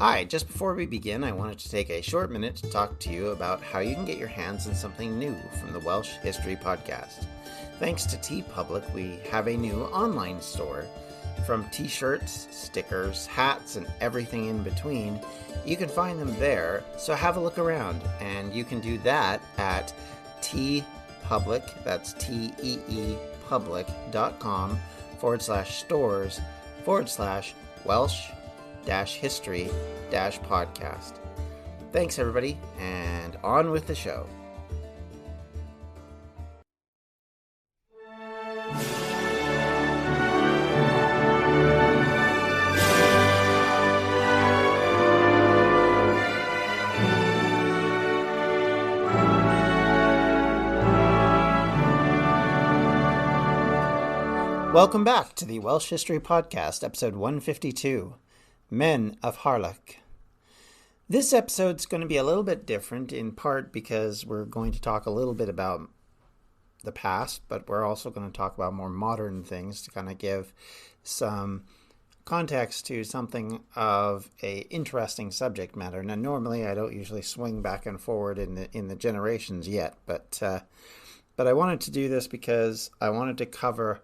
Hi, just before we begin, I wanted to take a short minute to talk to you about how you can get your hands on something new from the Welsh History Podcast. Thanks to TeePublic, we have a new online store. From t-shirts, stickers, hats, and everything in between, you can find them there, so have a look around, and you can do that at TeePublic, that's T-E-E public.com/stores/Welsh-history-podcast. Thanks, everybody, and on with the show. Welcome back to the Welsh History Podcast, episode 152, Men of Harlech. This episode's going to be a little bit different, in part because we're going to talk a little bit about the past, but we're also going to talk about more modern things to kind of give some context to something of a interesting subject matter. Now, normally I don't usually swing back and forward in the generations yet, but I wanted to do this because I wanted to cover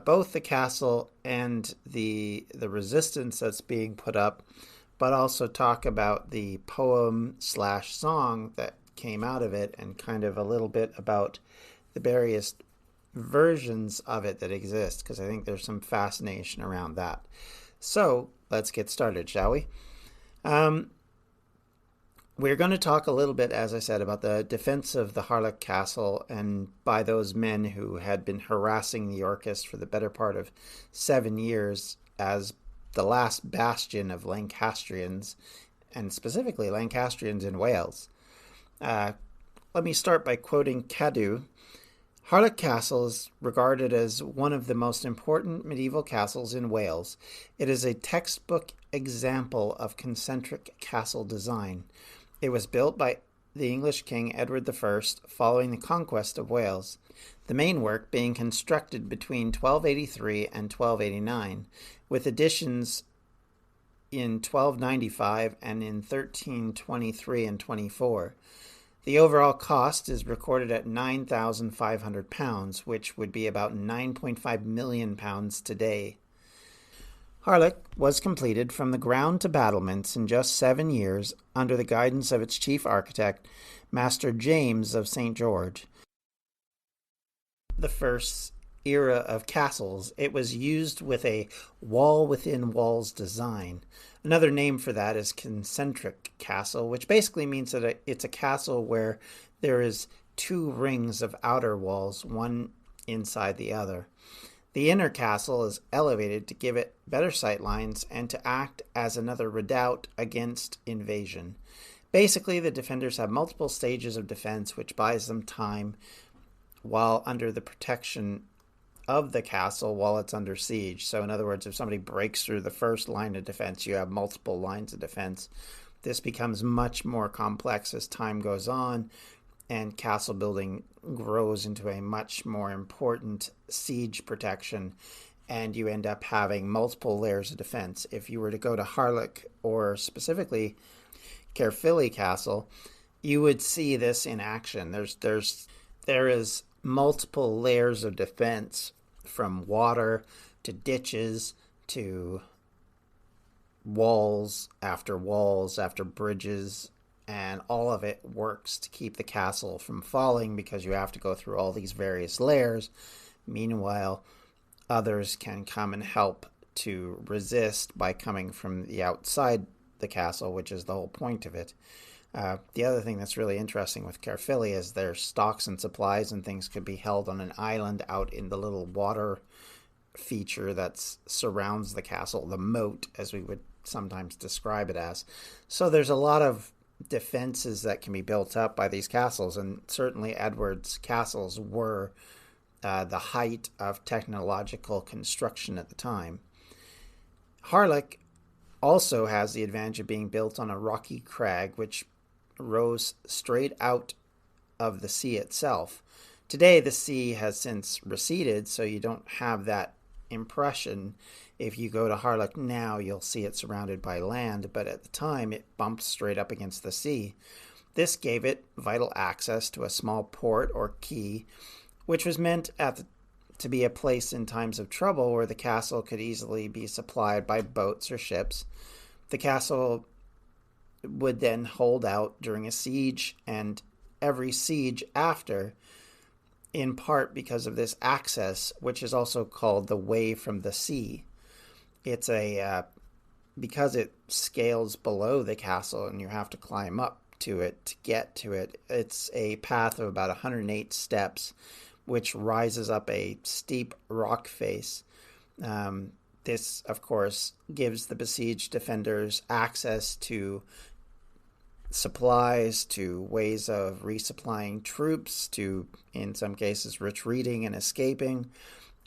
both the castle and the resistance that's being put up, but also talk about the poem/song that came out of it and kind of a little bit about the various versions of it that exist, because I think there's some fascination around that. So let's get started, shall we? We're going to talk a little bit, as I said, about the defense of the Harlech castle and by those men who had been harassing the Yorkists for the better part of 7 years as the last bastion of Lancastrians, and specifically Lancastrians in Wales. Let me start by quoting Cadw. Harlech Castle is regarded as one of the most important medieval castles in Wales. It is a textbook example of concentric castle design. It was built by the English King Edward I following the conquest of Wales, the main work being constructed between 1283 and 1289, with additions in 1295 and in 1323 and 24. The overall cost is recorded at £9,500, which would be about £9.5 million today. Harlech was completed from the ground to battlements in just 7 years under the guidance of its chief architect, Master James of St. George. The first era of castles, it was used with a wall-within-walls design. Another name for that is concentric castle, which basically means that it's a castle where there is two rings of outer walls, one inside the other. The inner castle is elevated to give it better sight lines and to act as another redoubt against invasion. Basically, the defenders have multiple stages of defense, which buys them time while under the protection of the castle while it's under siege. So in other words, if somebody breaks through the first line of defense, you have multiple lines of defense. This becomes much more complex as time goes on, and castle building grows into a much more important siege protection, and you end up having multiple layers of defense. If you were to go to Harlech, or specifically Caerphilly Castle, you would see this in action. There is multiple layers of defense, from water to ditches to walls after bridges, and all of it works to keep the castle from falling because you have to go through all these various layers. Meanwhile, others can come and help to resist by coming from the outside the castle, which is the whole point of it. The other thing that's really interesting with Caerphilly is their stocks and supplies and things could be held on an island out in the little water feature that surrounds the castle, the moat, as we would sometimes describe it as. So there's a lot of defenses that can be built up by these castles, and certainly Edward's castles were the height of technological construction at the time. Harlech also has the advantage of being built on a rocky crag which rose straight out of the sea itself. Today the sea has since receded, so you don't have that impression. If you go to Harlech now, you'll see it surrounded by land, but at the time it bumped straight up against the sea. This gave it vital access to a small port or quay, which was meant to be a place in times of trouble where the castle could easily be supplied by boats or ships. The castle would then hold out during a siege and every siege after, in part because of this access, which is also called the way from the sea. It's because it scales below the castle and you have to climb up to it to get to it. It's a path of about 108 steps, which rises up a steep rock face. This, of course, gives the besieged defenders access to supplies, to ways of resupplying troops, to, in some cases, retreating and escaping.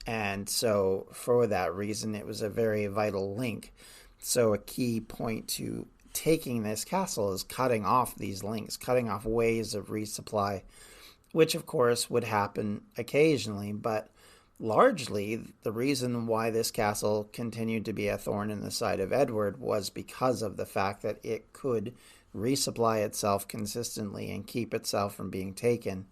And so, for that reason, it was a very vital link. So, a key point to taking this castle is cutting off these links, cutting off ways of resupply, which, of course, would happen occasionally, but largely the reason why this castle continued to be a thorn in the side of Edward was because of the fact that it could resupply itself consistently and keep itself from being taken.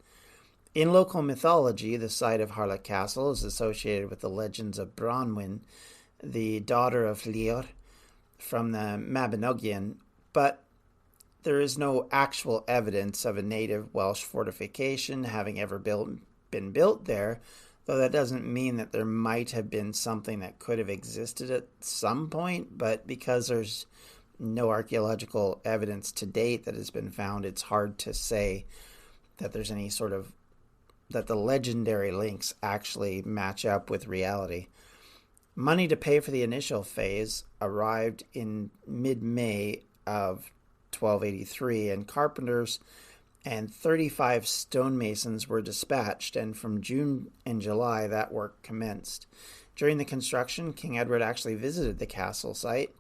In local mythology, the site of Harlech Castle is associated with the legends of Branwen, the daughter of Llŷr, from the Mabinogion, but there is no actual evidence of a native Welsh fortification having ever been built there, though that doesn't mean that there might have been something that could have existed at some point, but because there's no archaeological evidence to date that has been found, it's hard to say that there's any sort of, that the legendary links actually match up with reality. Money to pay for the initial phase arrived in mid-May of 1283, and carpenters and 35 stonemasons were dispatched, and from June and July that work commenced. During the construction, King Edward actually visited the castle site,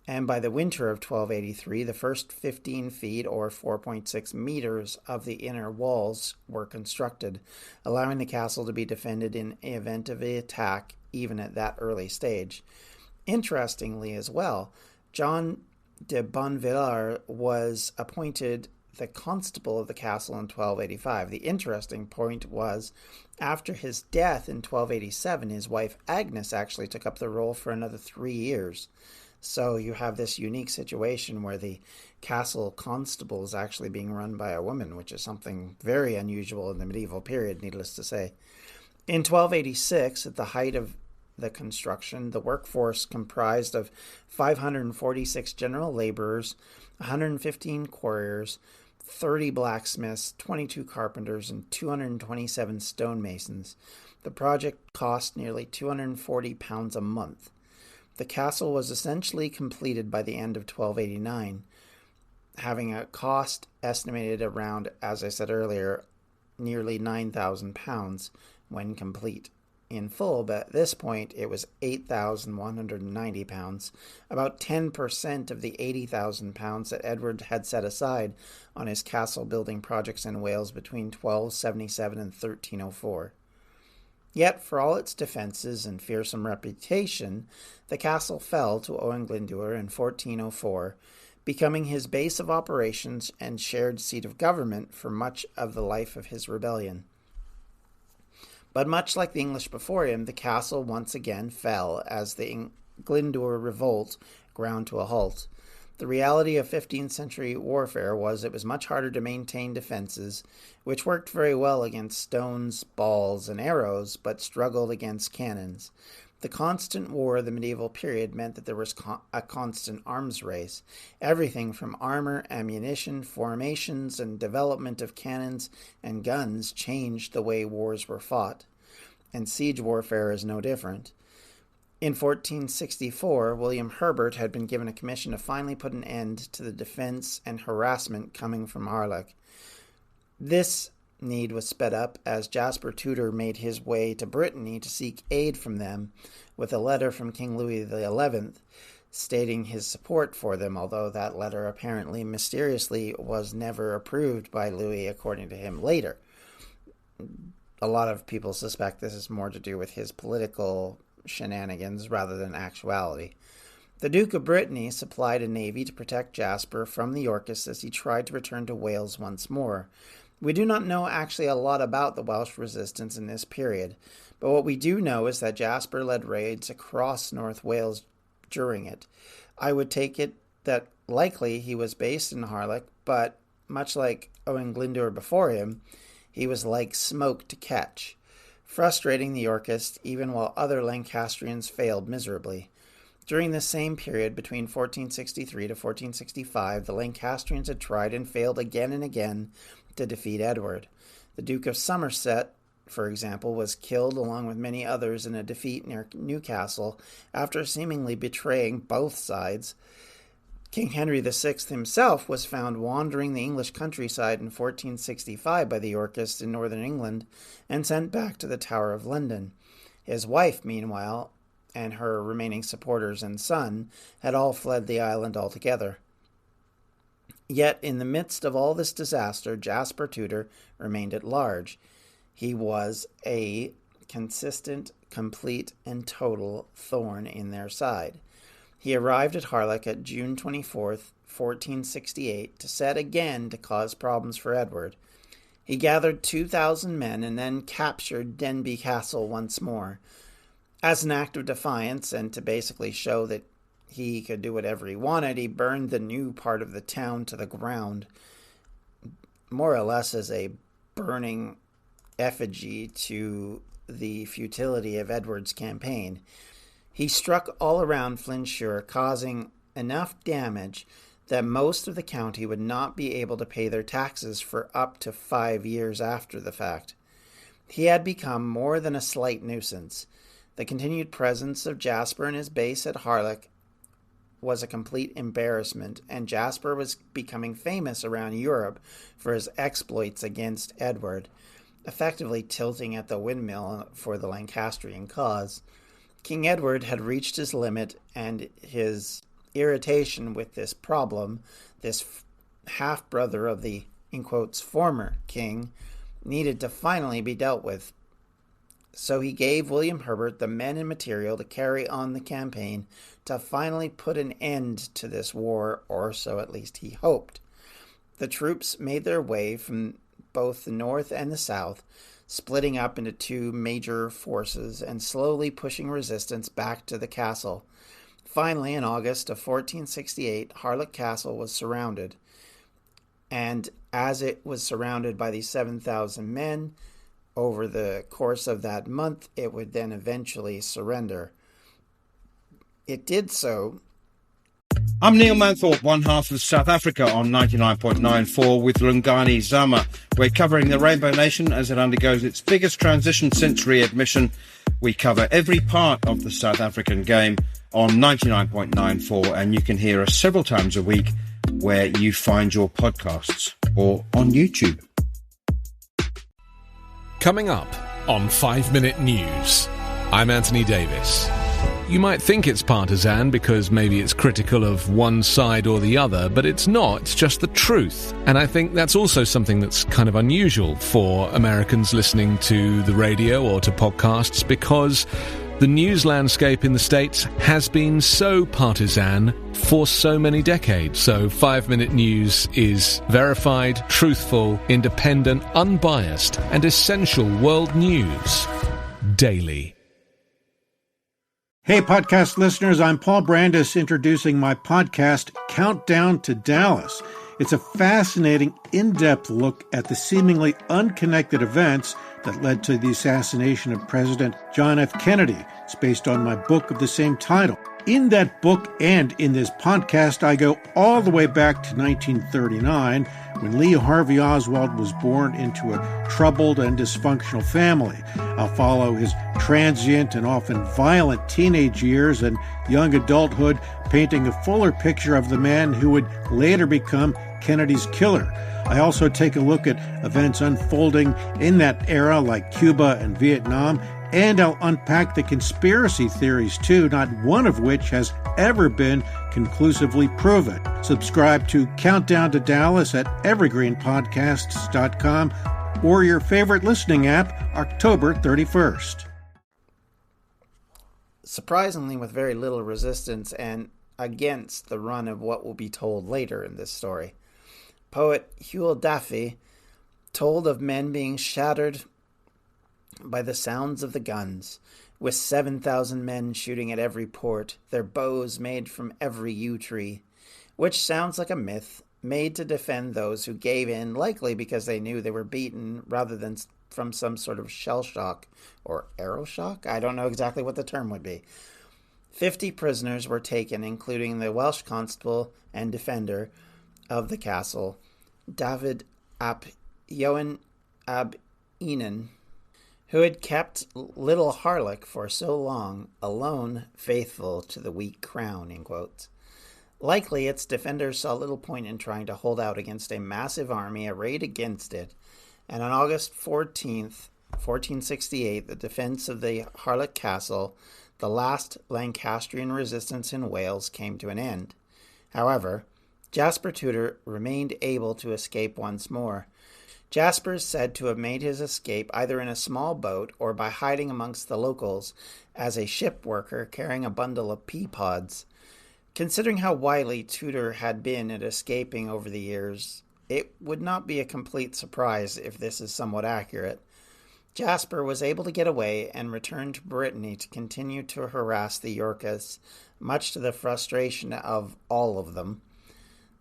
and by the winter of 1283, the first 15 feet or 4.6 meters of the inner walls were constructed, allowing the castle to be defended in the event of an attack even at that early stage. Interestingly as well, John de Bonvillars was appointed the constable of the castle in 1285. The interesting point was, after his death in 1287, his wife Agnes actually took up the role for another 3 years. So you have this unique situation where the castle constable is actually being run by a woman, which is something very unusual in the medieval period, needless to say. In 1286, at the height of the construction, the workforce comprised of 546 general laborers, 115 quarriers, 30 blacksmiths, 22 carpenters, and 227 stonemasons. The project cost nearly £240 a month. The castle was essentially completed by the end of 1289, having a cost estimated around, as I said earlier, nearly £9,000 when complete in full, but at this point it was £8,190, about 10% of the £80,000 that Edward had set aside on his castle building projects in Wales between 1277 and 1304. Yet, for all its defences and fearsome reputation, the castle fell to Owen Glyndŵr in 1404, becoming his base of operations and shared seat of government for much of the life of his rebellion. But much like the English before him, the castle once again fell as the Glyndŵr revolt ground to a halt. The reality of 15th century warfare was it was much harder to maintain defenses, which worked very well against stones, balls, and arrows, but struggled against cannons. The constant war of the medieval period meant that there was a constant arms race. Everything from armor, ammunition, formations, and development of cannons and guns changed the way wars were fought, and siege warfare is no different. In 1464, William Herbert had been given a commission to finally put an end to the defense and harassment coming from Harlech. This need was sped up as Jasper Tudor made his way to Brittany to seek aid from them, with a letter from King Louis XI stating his support for them, although that letter apparently mysteriously was never approved by Louis, according to him later. A lot of people suspect this is more to do with his political shenanigans rather than actuality. The Duke of Brittany supplied a navy to protect Jasper from the Yorkists as he tried to return to Wales once more. We do not know actually a lot about the Welsh resistance in this period, but what we do know is that Jasper led raids across North Wales during it. I would take it that likely he was based in Harlech, but much like Owen Glyndwr before him, he was like smoke to catch, frustrating the Yorkists even while other Lancastrians failed miserably. During the same period, between 1463 to 1465, the Lancastrians had tried and failed again and again to defeat Edward. The Duke of Somerset, for example, was killed along with many others in a defeat near Newcastle after seemingly betraying both sides. King Henry VI himself was found wandering the English countryside in 1465 by the Yorkists in northern England and sent back to the Tower of London. His wife, meanwhile, and her remaining supporters and son had all fled the island altogether. Yet, in the midst of all this disaster, Jasper Tudor remained at large. He was a consistent, complete, and total thorn in their side. He arrived at Harlech at June 24th, 1468, to set again to cause problems for Edward. He gathered 2,000 men and then captured Denbigh Castle once more. As an act of defiance, and to basically show that he could do whatever he wanted, he burned the new part of the town to the ground, more or less as a burning effigy to the futility of Edward's campaign. He struck all around Flintshire, causing enough damage that most of the county would not be able to pay their taxes for up to 5 years after the fact. He had become more than a slight nuisance. The continued presence of Jasper and his base at Harlech was a complete embarrassment, and Jasper was becoming famous around Europe for his exploits against Edward, effectively tilting at the windmill for the Lancastrian cause. King Edward had reached his limit, and his irritation with this problem, this half-brother of the, in quotes, former king, needed to finally be dealt with. So he gave William Herbert the men and material to carry on the campaign to finally put an end to this war, or so at least he hoped. The troops made their way from both the north and the south, splitting up into two major forces and slowly pushing resistance back to the castle. Finally, in August of 1468, Harlech Castle was surrounded, and as it was surrounded by these 7,000 men, over the course of that month, it would then eventually surrender. It did so. I'm Neil Manthorpe, one half of South Africa on 99.94 with Lungani Zama. We're covering the Rainbow Nation as it undergoes its biggest transition since readmission. We cover every part of the South African game on 99.94, and you can hear us several times a week where you find your podcasts or on YouTube. Coming up on 5 Minute News, I'm Anthony Davis. You might think it's partisan because maybe it's critical of one side or the other, but it's not. It's just the truth. And I think that's also something that's kind of unusual for Americans listening to the radio or to podcasts, because the news landscape in the States has been so partisan for so many decades. So 5 Minute News is verified, truthful, independent, unbiased, and essential world news daily. Hey, podcast listeners, I'm Paul Brandis introducing my podcast, Countdown to Dallas. It's a fascinating, in-depth look at the seemingly unconnected events that led to the assassination of President John F. Kennedy. It's based on my book of the same title. In that book and in this podcast, I go all the way back to 1939, when Lee Harvey Oswald was born into a troubled and dysfunctional family. I'll follow his transient and often violent teenage years and young adulthood, painting a fuller picture of the man who would later become Kennedy's killer. I also take a look at events unfolding in that era, like Cuba and Vietnam, and I'll unpack the conspiracy theories too, not one of which has ever been conclusively proven. Subscribe to Countdown to Dallas at evergreenpodcasts.com or your favorite listening app, October 31st. surprisingly with very little resistance and against the run of what will be told later in this story. Poet Hywel Dafydd told of men being shattered by the sounds of the guns, with 7,000 men shooting at every port, their bows made from every yew tree, which sounds like a myth made to defend those who gave in, likely because they knew they were beaten rather than from some sort of shell shock or arrow shock. I don't know exactly what the term would be. 50 prisoners were taken, including the Welsh constable and defender of the castle, David ap Ioan ab Enan, who had kept little Harlech for so long, alone faithful to the weak crown, in quotes. Likely, its defenders saw little point in trying to hold out against a massive army arrayed against it, and on August 14th, 1468, the defense of the Harlech castle, the last Lancastrian resistance in Wales, came to an end. However, Jasper Tudor remained able to escape once more. Jasper is said to have made his escape either in a small boat or by hiding amongst the locals as a ship worker carrying a bundle of pea pods. Considering how wily Tudor had been at escaping over the years, it would not be a complete surprise if this is somewhat accurate. Jasper was able to get away and return to Brittany to continue to harass the Yorkists, much to the frustration of all of them.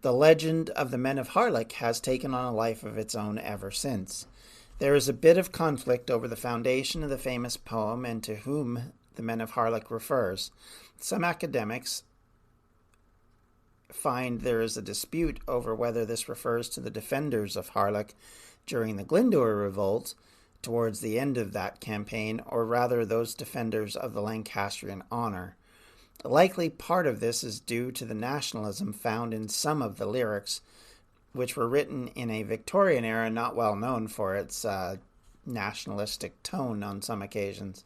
The legend of the Men of Harlech has taken on a life of its own ever since. There is a bit of conflict over the foundation of the famous poem and to whom the Men of Harlech refers. Some academics find there is a dispute over whether this refers to the defenders of Harlech during the Glyndŵr revolt towards the end of that campaign, or rather those defenders of the Lancastrian honour. Likely part of this is due to the nationalism found in some of the lyrics, which were written in a Victorian era not well known for its nationalistic tone on some occasions.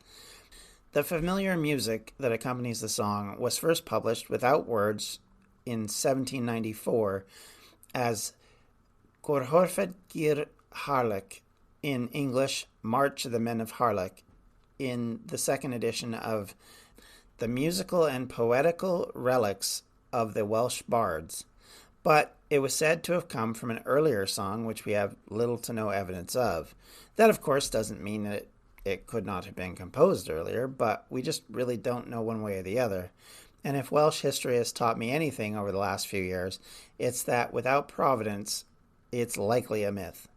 The familiar music that accompanies the song was first published without words in 1794 as Gorhorfed Gyr Harlech, in English, March of the Men of Harlech, in the second edition of The Musical and Poetical Relics of the Welsh Bards. But it was said to have come from an earlier song, which we have little to no evidence of. That, of course, doesn't mean that it could not have been composed earlier, but we just really don't know one way or the other. And if Welsh history has taught me anything over the last few years, it's that without providence, it's likely a myth.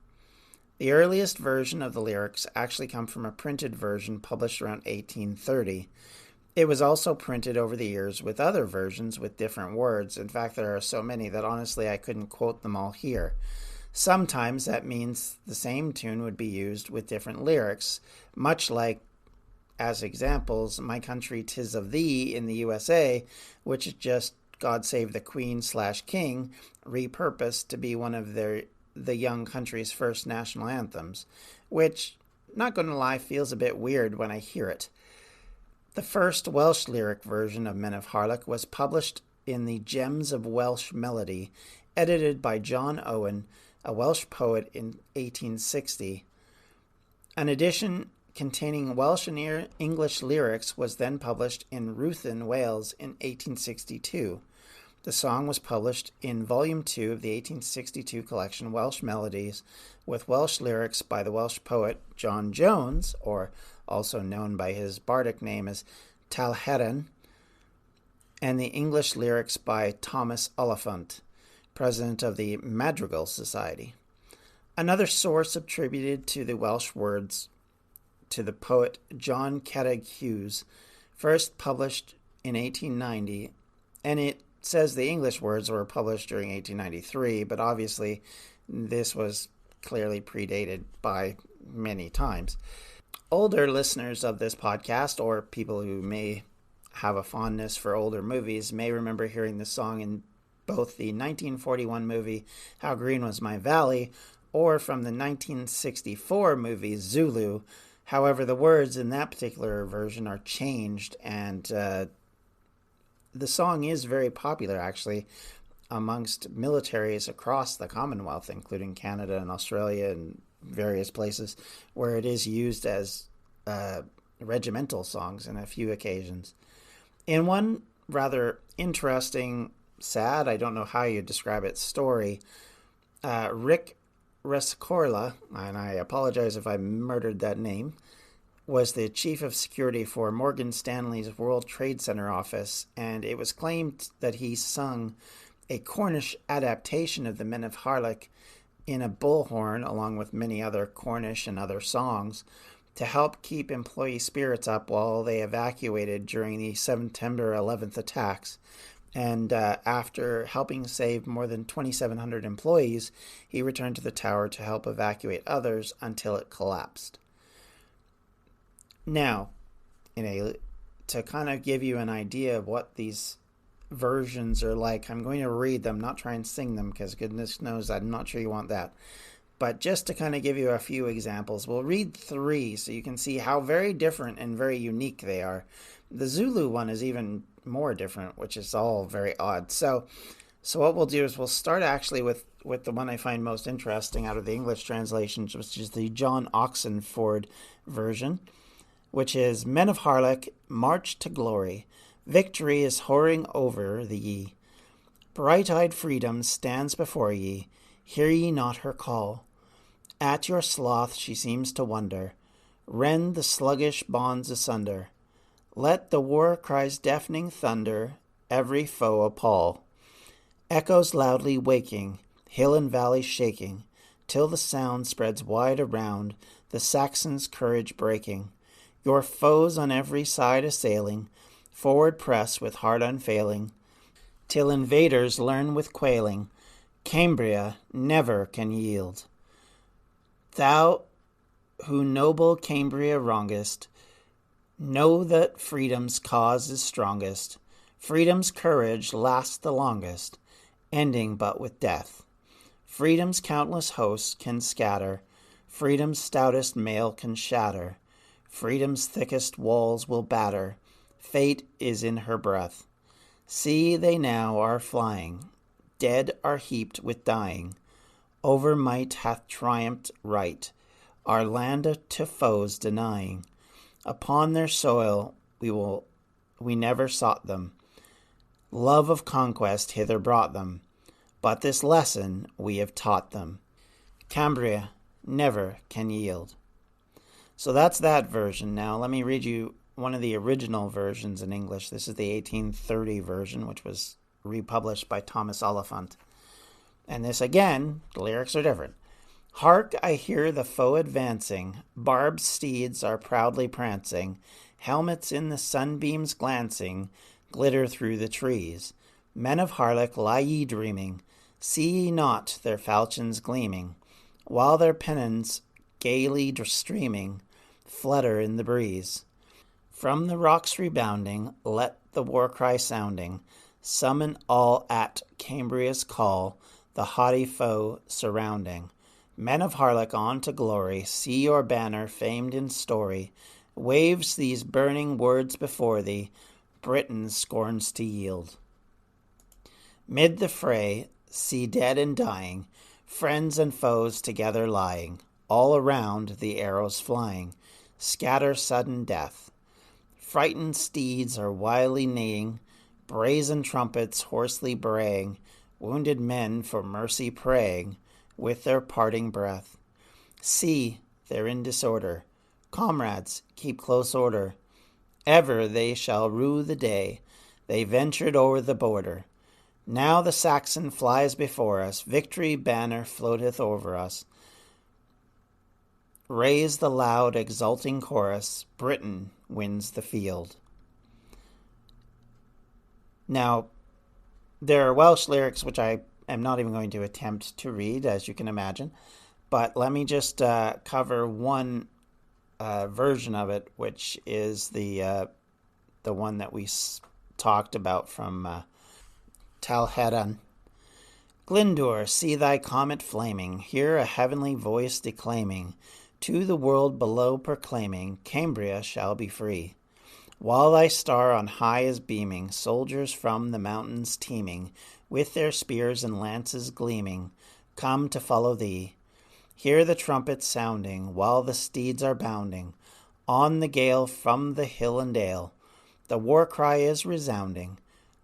The earliest version of the lyrics actually come from a printed version published around 1830. It was also printed over the years with other versions with different words. In fact, there are so many that honestly I couldn't quote them all here. Sometimes that means the same tune would be used with different lyrics, much like, as examples, My Country 'Tis of Thee in the USA, which is just God Save the Queen/King, repurposed to be one of the young country's first national anthems, which, not going to lie, feels a bit weird when I hear it. The first Welsh lyric version of Men of Harlech was published in the Gems of Welsh Melody, edited by John Owen, a Welsh poet, in 1860. An edition containing Welsh and English lyrics was then published in Ruthin, Wales in 1862. The song was published in Volume 2 of the 1862 collection Welsh Melodies, with Welsh lyrics by the Welsh poet John Jones, or also known by his bardic name as Talheran, and the English lyrics by Thomas Oliphant, president of the Madrigal Society. Another source attributed to the Welsh words to the poet John Cerrig Hughes, first published in 1890, and it says the English words were published during 1893, but obviously this was clearly predated by many times. Older listeners of this podcast, or people who may have a fondness for older movies, may remember hearing this song in both the 1941 movie How Green Was My Valley or from the 1964 movie Zulu. However, the words in that particular version are changed, and the song is very popular, actually, amongst militaries across the Commonwealth, including Canada and Australia and various places, where it is used as regimental songs on a few occasions. In one rather interesting, sad, I don't know how you describe it, story, Rick Rescorla, and I apologize if I murdered that name, was the chief of security for Morgan Stanley's World Trade Center office, and it was claimed that he sung a Cornish adaptation of the Men of Harlech in a bullhorn, along with many other Cornish and other songs, to help keep employee spirits up while they evacuated during the September 11th attacks. And after helping save more than 2,700 employees, he returned to the tower to help evacuate others until it collapsed. Now, to kind of give you an idea of what these versions are like, I'm going to read them, not try and sing them, because goodness knows I'm not sure you want that. But just to kind of give you a few examples, we'll read 3 so you can see how very different and very unique they are. The Zulu one is even more different, which is all very odd. So what we'll do is we'll start actually with the one I find most interesting out of the English translations, which is the John Oxenford version, which is, Men of Harlech, march to glory. Victory is whoring over the ye. Bright-eyed freedom stands before ye. Hear ye not her call? At your sloth she seems to wonder. Rend the sluggish bonds asunder. Let the war cry's deafening thunder every foe appall. Echoes loudly waking, hill and valley shaking, till the sound spreads wide around, the Saxons' courage breaking. Your foes on every side assailing, forward press with heart unfailing, till invaders learn with quailing, Cambria never can yield. Thou who noble Cambria wrongest, know that freedom's cause is strongest. Freedom's courage lasts the longest, ending but with death. Freedom's countless hosts can scatter, freedom's stoutest mail can shatter, freedom's thickest walls will batter, fate is in her breath. See, they now are flying, dead are heaped with dying. Over might hath triumphed right, our land to foes denying. Upon their soil we never sought them. Love of conquest hither brought them, but this lesson we have taught them. Cambria never can yield. So that's that version. Now let me read you one of the original versions in English. This is the 1830 version, which was republished by Thomas Oliphant. And this again, the lyrics are different. Hark, I hear the foe advancing, barbed steeds are proudly prancing, helmets in the sunbeams glancing, glitter through the trees. Men of Harlech, lie ye dreaming, see ye not their falchions gleaming, while their pennons gaily streaming, flutter in the breeze. From the rocks rebounding, let the war cry sounding, summon all at Cambria's call, the haughty foe surrounding. Men of Harlech, on to glory, see your banner famed in story, waves these burning words before thee, Britain scorns to yield. Mid the fray, see dead and dying, friends and foes together lying, all around the arrows flying, scatter sudden death. Frightened steeds are wildly neighing, brazen trumpets hoarsely braying, wounded men for mercy praying, with their parting breath. See, they're in disorder. Comrades, keep close order. Ever they shall rue the day they ventured o'er the border. Now the Saxon flies before us, victory banner floateth over us. Raise the loud exulting chorus, Britain wins the field. Now, there are Welsh lyrics which I am not even going to attempt to read, as you can imagine, but let me just cover one version of it, which is the one that we talked about from Talhedan. Glyndwr, see thy comet flaming, hear a heavenly voice declaiming, to the world below proclaiming, Cambria shall be free. While thy star on high is beaming, soldiers from the mountains teeming, with their spears and lances gleaming, come to follow thee. Hear the trumpets sounding, while the steeds are bounding, on the gale from the hill and dale. The war cry is resounding.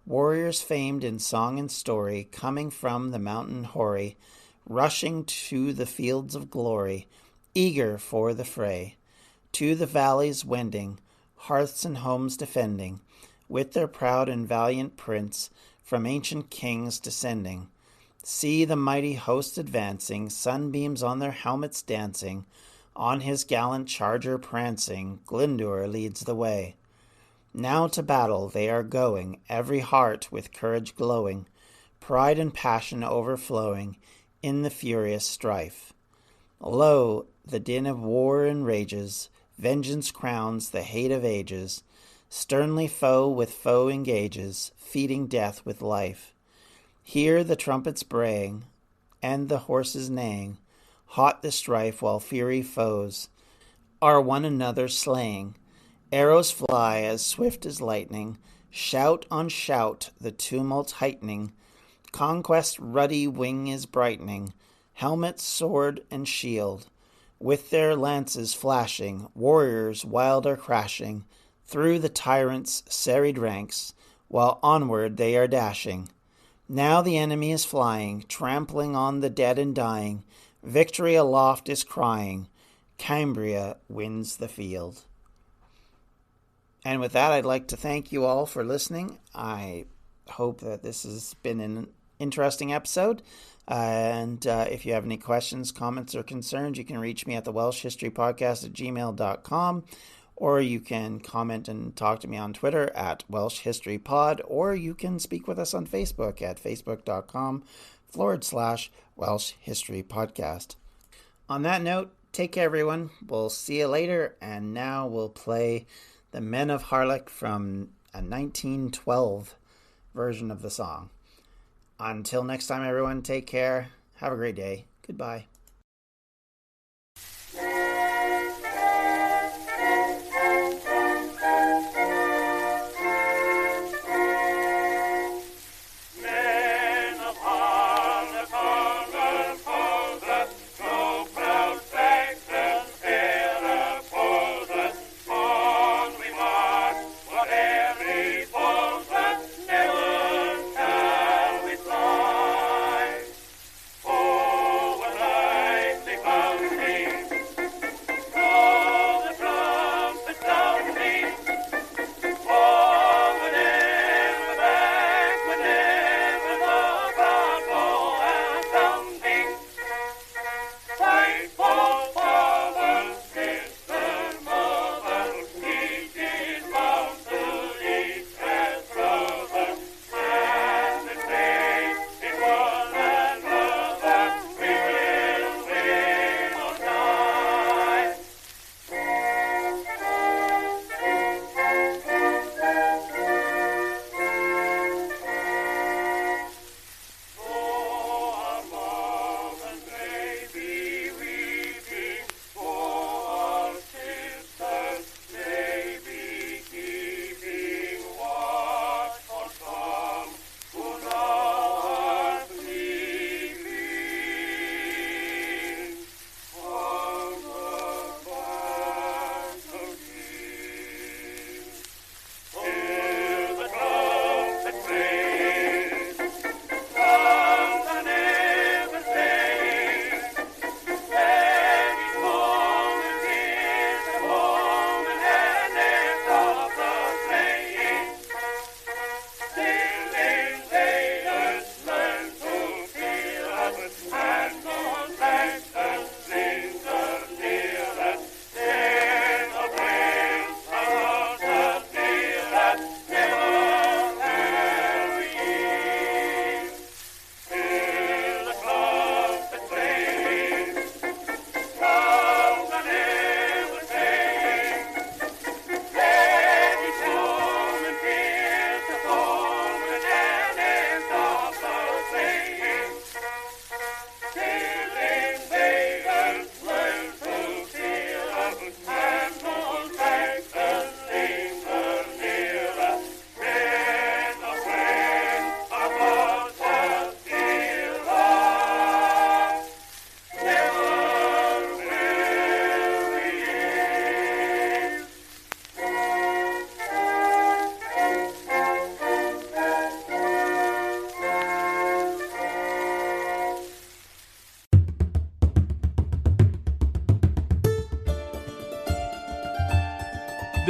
Warriors famed in song and story, coming from the mountain hoary, rushing to the fields of glory, eager for the fray. To the valleys wending, hearths and homes defending, with their proud and valiant prince, from ancient kings descending. See the mighty host advancing, sunbeams on their helmets dancing, on his gallant charger prancing, Glyndwr leads the way. Now to battle they are going, every heart with courage glowing, pride and passion overflowing in the furious strife. Lo, the din of war enrages, vengeance crowns the hate of ages, sternly foe with foe engages, feeding death with life. Hear the trumpets braying, and the horses neighing, hot the strife while fiery foes are one another slaying. Arrows fly as swift as lightning, shout on shout the tumult heightening, conquest's ruddy wing is brightening, helmet, sword, and shield, with their lances flashing, warriors wild are crashing, through the tyrant's serried ranks, while onward they are dashing. Now the enemy is flying, trampling on the dead and dying, victory aloft is crying, Cambria wins the field. And with that, I'd like to thank you all for listening. I hope that this has been an interesting episode. And if you have any questions, comments, or concerns, you can reach me at the Welsh History Podcast at gmail.com, or you can comment and talk to me on Twitter at Welsh History Pod, or you can speak with us on Facebook at facebook.com/Welsh History Podcast. On that note, take care, everyone. We'll see you later. And now we'll play The Men of Harlech from a 1912 version of the song. Until next time, everyone, take care. Have a great day. Goodbye. Over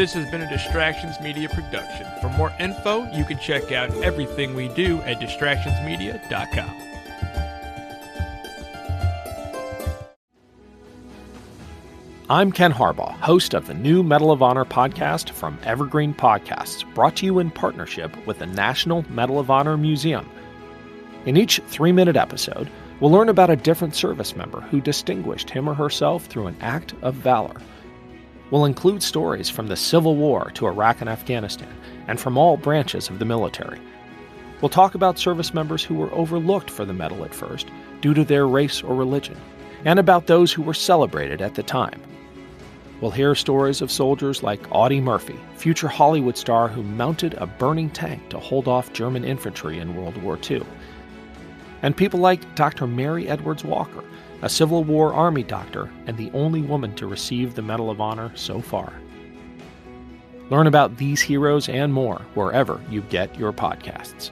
This has been a Distractions Media production. For more info, you can check out everything we do at distractionsmedia.com. I'm Ken Harbaugh, host of the new Medal of Honor podcast from Evergreen Podcasts, brought to you in partnership with the National Medal of Honor Museum. In each 3-minute episode, we'll learn about a different service member who distinguished him or herself through an act of valor. We'll include stories from the Civil War to Iraq and Afghanistan, and from all branches of the military. We'll talk about service members who were overlooked for the medal at first due to their race or religion, and about those who were celebrated at the time. We'll hear stories of soldiers like Audie Murphy, future Hollywood star who mounted a burning tank to hold off German infantry in World War II. And people like Dr. Mary Edwards Walker, a Civil War Army doctor and the only woman to receive the Medal of Honor so far. Learn about these heroes and more wherever you get your podcasts.